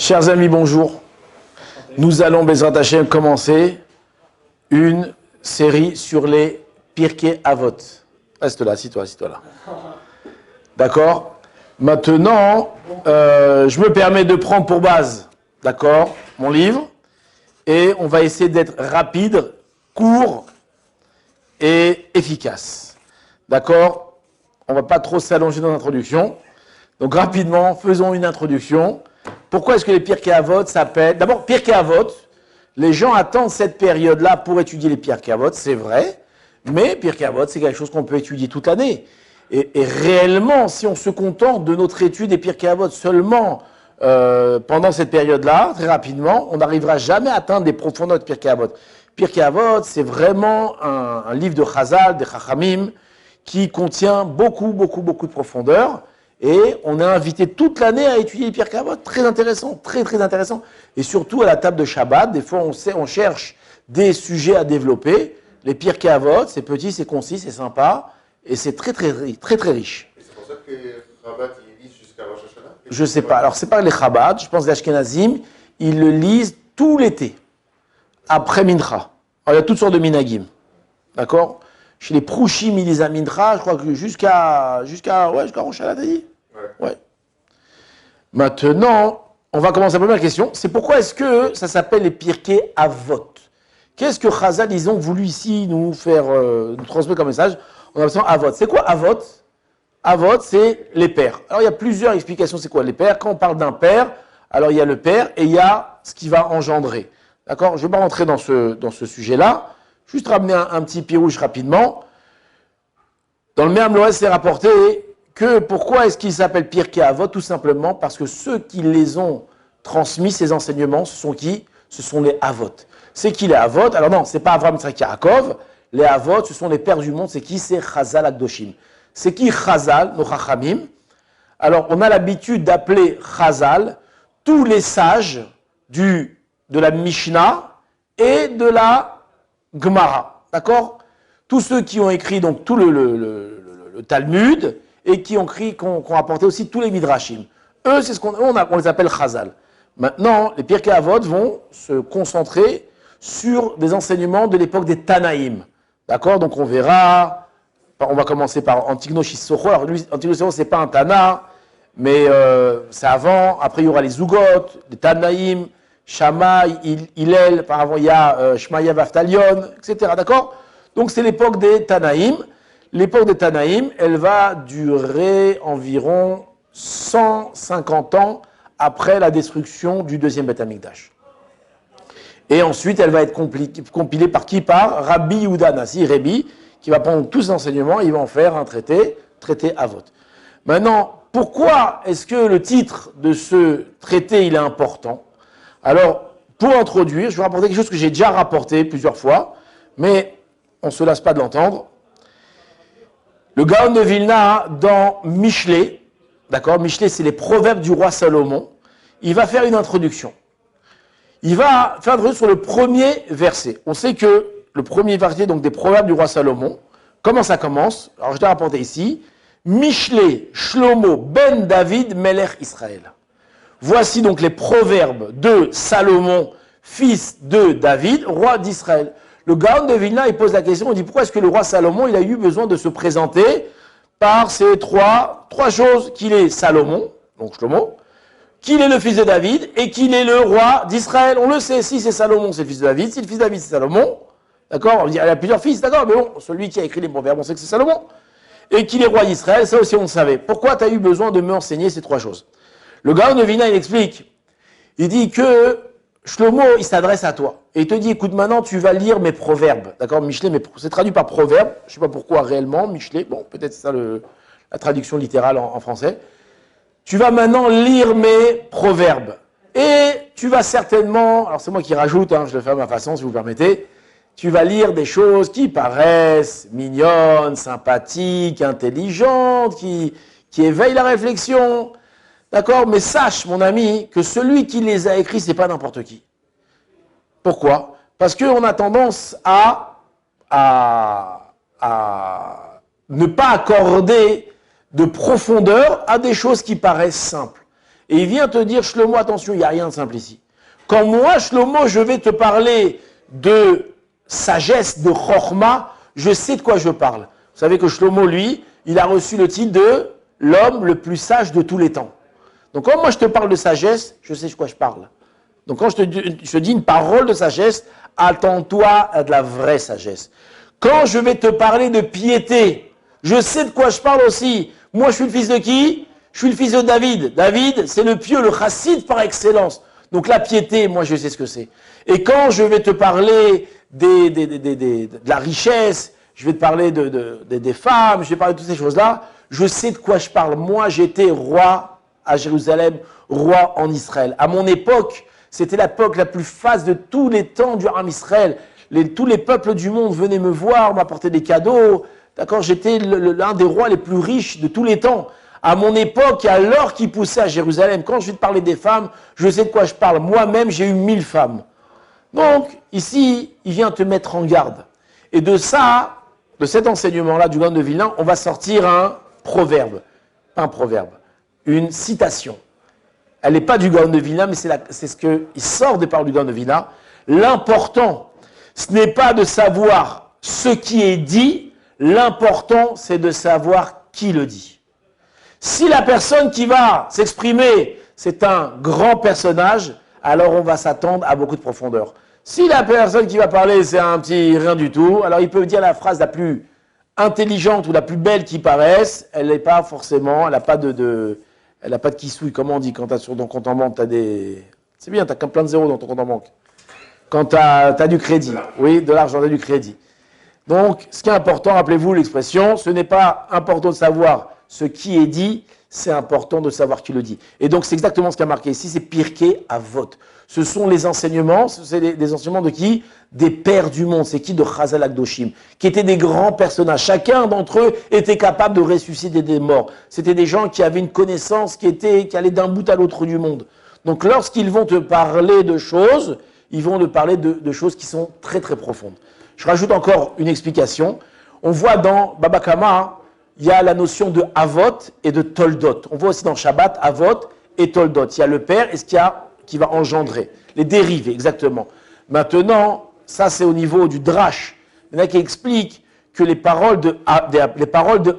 Chers amis, bonjour. Nous allons, Bezrat Hashem, commencer une série sur les Pirkei Avot. Reste là, assis-toi là. D'accord? Maintenant, je me permets de prendre pour base, d'accord, mon livre, et on va essayer d'être rapide, court et efficace. D'accord? On ne va pas trop s'allonger dans l'introduction. Donc rapidement, faisons une introduction. Pourquoi est-ce que les Pirkei Avot s'appellent... D'abord, Pirkei Avot, les gens attendent cette période-là pour étudier les Pirkei Avot, c'est vrai, mais Pirkei Avot, c'est quelque chose qu'on peut étudier toute l'année. Et réellement, si on se contente de notre étude des Pirkei Avot seulement pendant cette période-là, très rapidement, on n'arrivera jamais à atteindre des profondeurs de Pirkei Avot. Pirkei Avot, c'est vraiment un livre de Chazal, des Chachamim, qui contient beaucoup de profondeur. Et on est invité toute l'année à étudier les Pirkei Avot. Très intéressant, très intéressant. Et surtout à la table de Shabbat, des fois on cherche des sujets à développer. Les Pirkei Avot, c'est petit, c'est concis, c'est sympa. Et c'est très riche. Et c'est pour ça que les Chabad, ils lisent jusqu'à Rosh Hashanah? Je sais pas. Alors c'est pas les Chabad, je pense que les Ashkenazim, ils le lisent tout l'été. Après Mincha. Alors il y a toutes sortes de minagim. D'accord? Chez les Prouchim, ils lisent à Mincha, je crois que jusqu'à Rosh Hashanah, t'as dit? Ouais. Maintenant, on va commencer la première question. C'est pourquoi est-ce que ça s'appelle les Pirkei Avot? Qu'est-ce que Chazal, ils ont voulu ici nous faire, nous transmettre comme message? On a besoin Avot. C'est quoi Avot? Avot, c'est les pères. Alors, il y a plusieurs explications. C'est quoi les pères? Quand on parle d'un père, alors il y a le père et il y a ce qui va engendrer. D'accord? Je ne vais pas rentrer dans ce sujet-là. Juste ramener un petit pirouche rapidement. Dans le Me'am Lo'ez, c'est rapporté que pourquoi est-ce qu'ils s'appellent Pirkei Avot? Tout simplement parce que ceux qui les ont transmis, ces enseignements, ce sont qui? Ce sont les Avot. C'est qui les Avot? Alors non, c'est pas Avraham, Yitzhak, Yaakov. Les Avot, ce sont les pères du monde. C'est qui? C'est Chazal Akdoshim. C'est qui Chazal, nos Chachamim? Alors, on a l'habitude d'appeler Chazal tous les sages de la Mishnah et de la Gemara. D'accord? Tous ceux qui ont écrit donc tout le Talmud et qui ont apporté aussi tous les Midrashim. Eux, c'est on les appelle Chazal. Maintenant, les Pirkei Avot vont se concentrer sur des enseignements de l'époque des Tanaïm. D'accord? Donc on verra, on va commencer par Antignos Issocho. Alors lui, Antignos Issocho, c'est pas un Tana, mais c'est avant. Après, il y aura les Zugot, les Tanaïm, Shammai, Hillel. Par avant, il y a Shmaya Vaftalion, etc. D'accord? Donc c'est l'époque des Tanaïm. L'époque des Tanaïm, elle va durer environ 150 ans après la destruction du deuxième Beth Amikdash. Et ensuite, elle va être compilée par qui? Par Rabbi Yehuda Nasi, Rabbi, qui va prendre tous ces enseignements et il va en faire un traité Avot. Maintenant, pourquoi est-ce que le titre de ce traité, il est important? Alors, pour introduire, je vais rapporter quelque chose que j'ai déjà rapporté plusieurs fois, mais on ne se lasse pas de l'entendre. Le Gaon de Vilna, dans Michelet, d'accord, Michelet, c'est les proverbes du roi Salomon, il va faire une introduction. Il va faire une introduction sur le premier verset. On sait que le premier verset donc des proverbes du roi Salomon, comment ça commence? Alors je l'ai rapporté ici. Michelet, Shlomo, Ben David, Melech Israël. Voici donc les proverbes de Salomon, fils de David, roi d'Israël. Le Gaon de Vilna, il pose la question, il dit pourquoi est-ce que le roi Salomon, il a eu besoin de se présenter par ces trois choses, qu'il est Salomon, donc Shlomo, qu'il est le fils de David et qu'il est le roi d'Israël. On le sait, si c'est Salomon, c'est le fils de David, si le fils de David, c'est Salomon, d'accord, on dit, il y a plusieurs fils, d'accord, mais bon, celui qui a écrit les proverbes, on sait que c'est Salomon, et qu'il est roi d'Israël, ça aussi on le savait. Pourquoi tu as eu besoin de me enseigner ces trois choses? Le Gaon de Vilna, il explique, il dit que Shlomo, il s'adresse à toi. Et il te dit, écoute, maintenant, tu vas lire mes proverbes. D'accord, Michelet, mais c'est traduit par proverbe. Je ne sais pas pourquoi réellement, Michelet. Bon, peut-être c'est ça la traduction littérale en français. Tu vas maintenant lire mes proverbes. Et tu vas certainement, alors c'est moi qui rajoute, je le fais à ma façon, si vous permettez, tu vas lire des choses qui paraissent mignonnes, sympathiques, intelligentes, qui éveillent la réflexion. D'accord? Mais sache, mon ami, que celui qui les a écrits, c'est pas n'importe qui. Pourquoi? Parce qu'on a tendance à ne pas accorder de profondeur à des choses qui paraissent simples. Et il vient te dire, Shlomo, attention, il n'y a rien de simple ici. Quand moi, Shlomo, je vais te parler de sagesse, de chorma, je sais de quoi je parle. Vous savez que Shlomo, lui, il a reçu le titre de l'homme le plus sage de tous les temps. Donc quand moi je te parle de sagesse, je sais de quoi je parle. Donc quand je te dis une parole de sagesse, attends-toi à de la vraie sagesse. Quand je vais te parler de piété, je sais de quoi je parle aussi. Moi je suis le fils de qui? Je suis le fils de David. David, c'est le pieux, le chassid par excellence. Donc la piété, moi je sais ce que c'est. Et quand je vais te parler de la richesse, je vais te parler des femmes, je vais parler de toutes ces choses-là, je sais de quoi je parle. Moi j'étais roi à Jérusalem, roi en Israël. À mon époque, c'était l'époque la plus faste de tous les temps du Ham Israël. Tous les peuples du monde venaient me voir, m'apporter des cadeaux. D'accord, j'étais l'un des rois les plus riches de tous les temps. À mon époque, à l'heure qui poussait à Jérusalem, quand je vais te parler des femmes, je sais de quoi je parle. Moi-même, j'ai eu 1000 femmes. Donc, ici, il vient te mettre en garde. Et de ça, de cet enseignement-là du Gaon de Vilna, on va sortir un proverbe. Pas un proverbe, une citation. Elle n'est pas du Gaon de Vilna, mais c'est ce qu'il sort des paroles du Gaon de Vilna. L'important, ce n'est pas de savoir ce qui est dit, l'important, c'est de savoir qui le dit. Si la personne qui va s'exprimer, c'est un grand personnage, alors on va s'attendre à beaucoup de profondeur. Si la personne qui va parler, c'est un petit rien du tout, alors il peut dire la phrase la plus intelligente ou la plus belle qui paraisse, elle n'est pas forcément, elle n'a pas elle n'a pas de kissouille, comment on dit, quand tu as sur ton compte en banque, tu as des... C'est bien, tu as plein de zéros dans ton compte en banque. Quand tu as du crédit, oui, de l'argent, tu as du crédit. Donc, ce qui est important, rappelez-vous l'expression, ce n'est pas important de savoir ce qui est dit, c'est important de savoir qui le dit. Et donc, c'est exactement ce qui a marqué ici, c'est Pirkei Avot. Ce sont les enseignements, c'est des enseignements de qui? Des pères du monde, c'est qui? De Chazal Akdoshim, qui étaient des grands personnages. Chacun d'entre eux était capable de ressusciter des morts. C'était des gens qui avaient une connaissance qui allait d'un bout à l'autre du monde. Donc, lorsqu'ils vont te parler de choses, ils vont te parler de choses qui sont très très profondes. Je rajoute encore une explication. On voit dans Baba Kama, il y a la notion de Avot et de Toldot. On voit aussi dans Shabbat Avot et Toldot. Il y a le père et ce qui va engendrer. Les dérivés, exactement. Maintenant, ça c'est au niveau du Drash. Il y en a qui expliquent que les paroles de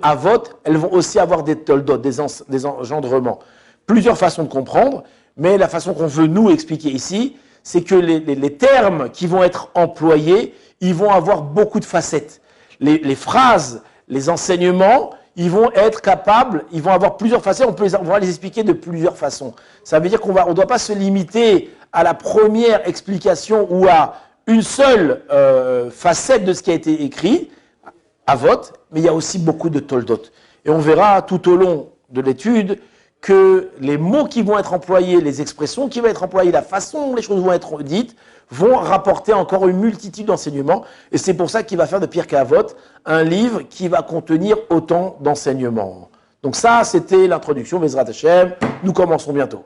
Avot, elles vont aussi avoir des Toldot, des engendrements. Plusieurs façons de comprendre, mais la façon qu'on veut nous expliquer ici, c'est que les termes qui vont être employés, ils vont avoir beaucoup de facettes. Les phrases, les enseignements, ils vont être capables, ils vont avoir plusieurs facettes, on va les expliquer de plusieurs façons. Ça veut dire qu'on ne doit pas se limiter à la première explication ou à une seule facette de ce qui a été écrit, à vote, mais il y a aussi beaucoup de toldot. Et on verra tout au long de l'étude que les mots qui vont être employés, les expressions qui vont être employées, la façon dont les choses vont être dites, vont rapporter encore une multitude d'enseignements. Et c'est pour ça qu'il va faire de Pirkei Avot un livre qui va contenir autant d'enseignements. Donc ça, c'était l'introduction. Bezrat Hashem, nous commençons bientôt.